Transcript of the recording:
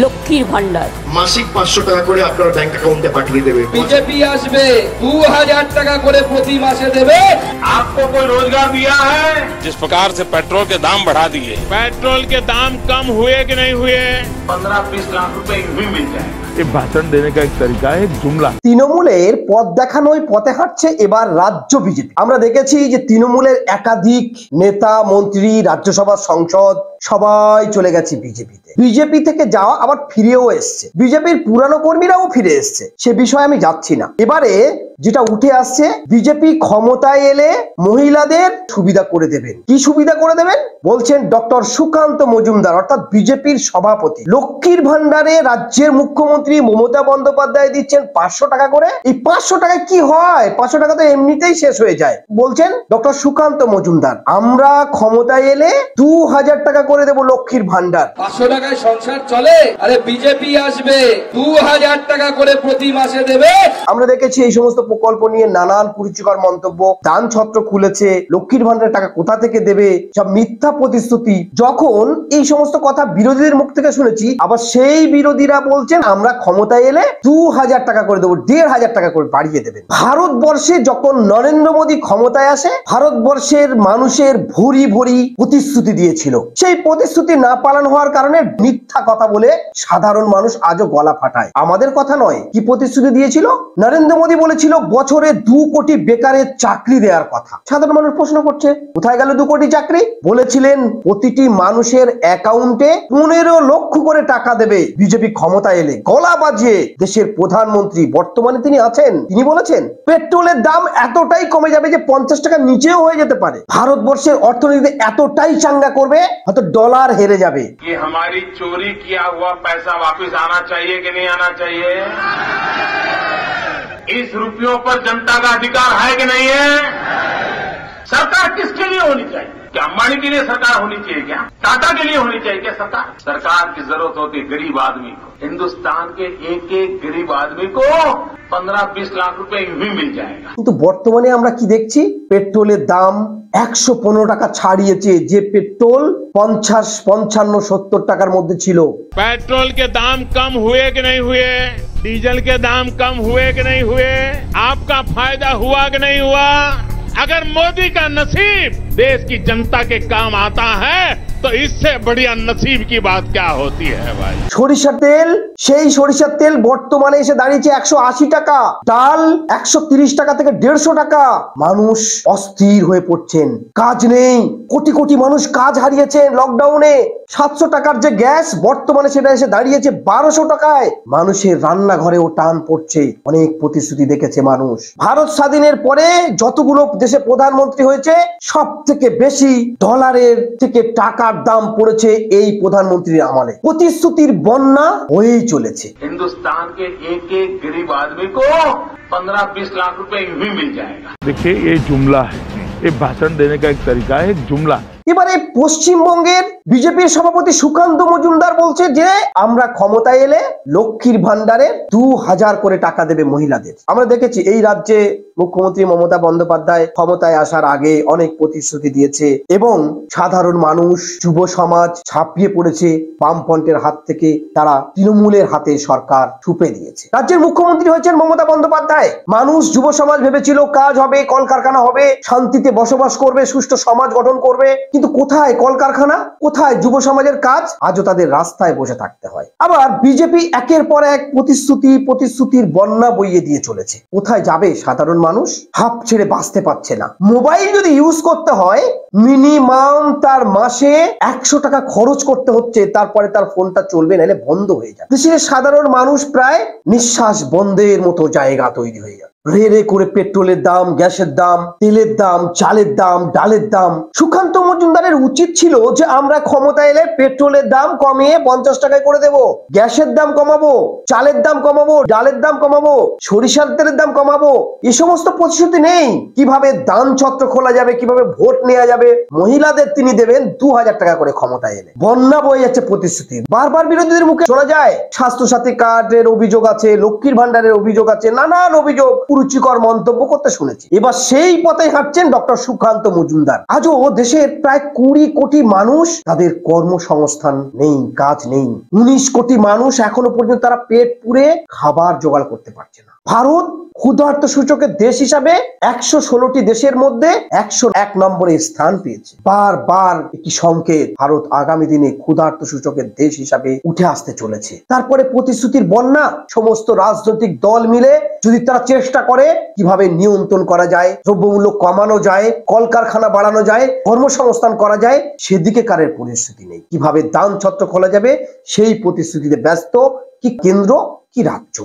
লক্ষ্মীর ভান্ডার মাসিক 500 টাকা করে আপনার ব্যাংক অ্যাকাউন্টে পাঠিয়ে দেবে। बीजेपी আসবে 2000 টাকা করে প্রতি মাসে দেবে। आपको कोई रोजगार दिया है? जिस प्रकार से पेट्रोल के दाम बढ़ा दिए, पेट्रोल के दाम कम हुए कि नहीं हुए? 15-20 लाख रुपए भी मिल जाए। ये भाषण देने का एक तरीका है, एक जुमला। তৃণমূলের পথ দেখানোই পথে হাঁটছে এবার রাজ্য বিজেপি। আমরা দেখেছি যে তৃণমূলের একাধিক নেতা মন্ত্রী রাজ্যসভা সংসদ সবাই চলে গেছে বিজেপিতে। বিজেপি থেকে যাওয়া আবার ফিরেও এসছে, বিজেপির পুরানো কর্মীরাও ফিরে এসছে, সে বিষয়ে আমি যাচ্ছি না। এবারে যেটা উঠে আসছে, বিজেপি ক্ষমতায় এলে মহিলাদের সুবিধা করে দেবেন। কি সুবিধা করে দেবেন বলছেন ডক্টর সুকান্ত মজুমদার, অর্থাৎ বিজেপির সভাপতি। লক্ষ্মীর ভান্ডারে রাজ্যের মুখ্যমন্ত্রী মমতা বন্দ্যোপাধ্যায় দিচ্ছেন 500 টাকা করে। এই 500 টাকায় কি হয়? 500 টাকা তো এমনিতেই শেষ হয়ে যায়। বলছেন ডক্টর সুকান্ত মজুমদার, আমরা ক্ষমতায় এলে 2000 টাকা করে দেবো লক্ষ্মীর ভান্ডার। 500 টাকায় সংসার চলে? আরে বিজেপি আসবে 2000 টাকা করে প্রতি মাসে দেবে। আমরা দেখেছি এই সমস্ত প্রকল্প নিয়ে নানান কুরুচিকর মন্তব্য, দান ছত্র খুলেছে, লক্ষ্মীর ভান্ডারের টাকা কোথা থেকে দেবে, সব মিথ্যা প্রতিশ্রুতি। যখন এই সমস্ত কথা বিরোধীদের মুখ থেকে শুনেছি, আবার সেই বিরোধীরা বলছেন আমরা ক্ষমতায় এলে 2000 টাকা করে দেবো, 1500 টাকা করে বাড়িয়ে দেবেন। ভারতবর্ষে যখন নরেন্দ্র মোদী ক্ষমতায় আসে, ভারতবর্ষের মানুষের ভরি ভরি প্রতিশ্রুতি দিয়েছিল। সেই প্রতিশ্রুতি না পালন হওয়ার কারণে মিথ্যা কথা বলে সাধারণ মানুষ আজও গলা ফাটায়। আমাদের কথা নয়, কি প্রতিশ্রুতি দিয়েছিল? নরেন্দ্র মোদী বলেছিল বছরে 2 কোটি বেকারের চাকরি দেওয়ার কথা। সাধারণ মানুষ প্রশ্ন করছে কোথায় গেল 2 কোটি চাকরি? বলেছিলেন প্রতিটি মানুষের অ্যাকাউন্টে 15 লক্ষ করে টাকা দেবে বিজেপি ক্ষমতা এলে। গলা বাজিয়ে দেশের প্রধানমন্ত্রী, বর্তমানে তিনি আছেন, তিনি বলেছেন পেট্রোলের দাম এতটাই কমে যাবে যে 50 টাকা নিচেও হয়ে যেতে পারে। ভারতবর্ষের অর্থনীতি এতটাই চাঙ্গা করবে, হয়তো ডলার হেরে যাবে। कि हमारी चोरी किया हुआ पैसा वापस आना चाहिए कि नहीं आना चाहिए? इस रुपयों पर जनता का अधिकार है कि नहीं है? सरकार किसके लिए होनी चाहिए? क्या अंबानी के लिए सरकार होनी चाहिए? क्या टाटा के लिए होनी चाहिए? क्या सरकार की जरूरत होती है गरीब आदमी को। हिंदुस्तान के एक एक गरीब आदमी को 15-20 लाख रुपए भी मिल जाएगा। কিন্তু বর্তমানে আমরা কি দেখছি? পেট্রোলের দাম 115 টাকা ছাড়িয়েছে, যে পেট্রোল 50, 55, 70 টাকার মধ্যে ছিল। पेट्रोल के दाम कम हुए कि नहीं हुए? डीजल के दाम कम हुए कि नहीं हुए? आपका फायदा हुआ कि नहीं हुआ? अगर मोदी का नसीब देश की जनता के काम आता है तो इससे बढ़िया नसीब की बात क्या होती है भाई? সরিষার তেল, সেই সরিষার তেল বর্তমানে এসে দাঁড়িয়েছে 180 টাকা। ডাল 130 টাকা থেকে 150 টাকা। মানুষ অস্থির হয়ে পড়ছেন, কাজ নেই, কোটি কোটি মানুষ কাজ হারিয়েছেন লকডাউনে। 700 টাকার যে গ্যাস, বর্তমানে সেটা এসে দাঁড়িয়েছে 1200 টাকায়। মানুষের রান্নাঘরেও টান পড়ছে। অনেক প্রতিশ্রুতি দেখেছে মানুষ। ভারত স্বাধীনের পরে যতগুলো দেশে প্রধানমন্ত্রী হয়েছে, সব থেকে বেশি ডলারের থেকে টাকার দাম পড়েছে এই প্রধানমন্ত্রীর আমলে। প্রতিশ্রুতির বন্যা হয়েই চলেছে। हिंदुस्तान के एक एक गरीब आदमी को 15-20 लाख रुपए भी मिल जाएगा। देखिए ये जुमला है, ये भाषण देने का एक तरीका है, एक जुमला। এবারে পশ্চিমবঙ্গের বিজেপির সভাপতি সুকান্ত মজুমদার বলছে যে আমরা ক্ষমতায় এলে লক্ষ্মীর ভান্ডারে 2000 করে টাকা দেবে মহিলাদের। আমরা দেখেছি এই রাজ্যে মুখ্যমন্ত্রী মমতা বন্দ্যোপাধ্যায় ক্ষমতায় আসার আগে অনেক প্রতিশ্রুতি দিয়েছে এবং সাধারণ মানুষ, যুব সমাজ ছাপিয়ে পড়েছে বামফ্রন্টের হাত থেকে। তারা তৃণমূলের হাতে সরকার ছুপে দিয়েছে। রাজ্যের মুখ্যমন্ত্রী হয়েছেন মমতা বন্দ্যোপাধ্যায়। মানুষ, যুব সমাজ ভেবেছিল কাজ হবে, কলকারখানা হবে, শান্তিতে বসবাস করবে, সুষ্ঠু সমাজ গঠন করবে। কিন্তু কোথায় কলকারখানা, কোথায় যুব সমাজের কাজ? আজও তাদের রাস্তায় বসে থাকতে হয়। আবার বিজেপি একের পর এক প্রতিশ্রুতির বন্যা বইয়ে দিয়ে চলেছে। কোথায় যাবে সাধারণ মানুষ? হাফ ছেড়ে বাঁচতে পারছে না। মোবাইল যদি ইউজ করতে হয়, মিনিমাম তার মাসে 100 টাকা খরচ করতে হচ্ছে, তারপরে তার ফোনটা চলবে, নাহলে বন্ধ হয়ে যাবে। দেশের সাধারণ মানুষ প্রায় নিঃশ্বাস বন্ধের মতো জায়গা তৈরি হয়ে যাবে। রে রে করে পেট্রোলের দাম, গ্যাসের দাম, তেলের দাম, চালের দাম, ডালের দাম। সুকান্ত মজুমদারের উচিত ছিল যে আমরা ক্ষমতা এলে পেট্রোলের দাম কমিয়ে 50 টাকায় করে দেব, গ্যাসের দাম কমাবো, চালের দাম কমাবো, ডালের দাম কমাবো, সরিষার তেলের দাম কমাবো। এই সমস্ত প্রতিশ্রুতি নেই। কিভাবে দান ছত্র খোলা যাবে, কিভাবে ভোট নেওয়া যাবে, মহিলাদের তিনি দেবেন 2000 টাকা করে ক্ষমতায় এলে। বন্যা বয়ে যাচ্ছে প্রতিশ্রুতি। বারবার বিরোধীদের মুখে শোনা যায় স্বাস্থ্য সাথী কার্ডের অভিযোগ আছে, লক্ষ্মীর ভান্ডারের অভিযোগ আছে, নানান অভিযোগ কুরুচিকর মন্তব্য করতে শুনেছি। এবার সেই পথে হাঁটছেন ডক্টর সুকান্ত মজুমদার। আজও দেশের প্রায় 20 কোটি মানুষ তাদের কর্মসংস্থান নেই, কাজ নেই। 19 কোটি মানুষ এখনো পর্যন্ত তারা পেট পুরে খাবার জোগাড় করতে পারছে না। ভারত ক্ষুধার্ত সূচকের দেশ হিসাবে 116টি দেশের মধ্যে 101 নম্বরে স্থান পেয়েছে। বারবার একটি সংকেত ভারত আগামী দিনে ক্ষুধার্ত সূচকের দেশ হিসাবে উঠে আসতে চলেছে। তারপরে প্রতিশ্রুতির বন্যা, সমস্ত রাজনৈতিক দল মিলে যদি তারা চেষ্টা করে কিভাবে নিয়ন্ত্রণ করা যায়, দ্রব্যমূল্য কমানো যায়, কলকারখানা বাড়ানো যায়, কর্মসংস্থান করা যায়, সেদিকে কারের প্রতিশ্রুতি নেই। কিভাবে দান ছত্র খোলা যাবে সেই প্রতিশ্রুতিতে ব্যস্ত কি কেন্দ্র কি রাজ্য।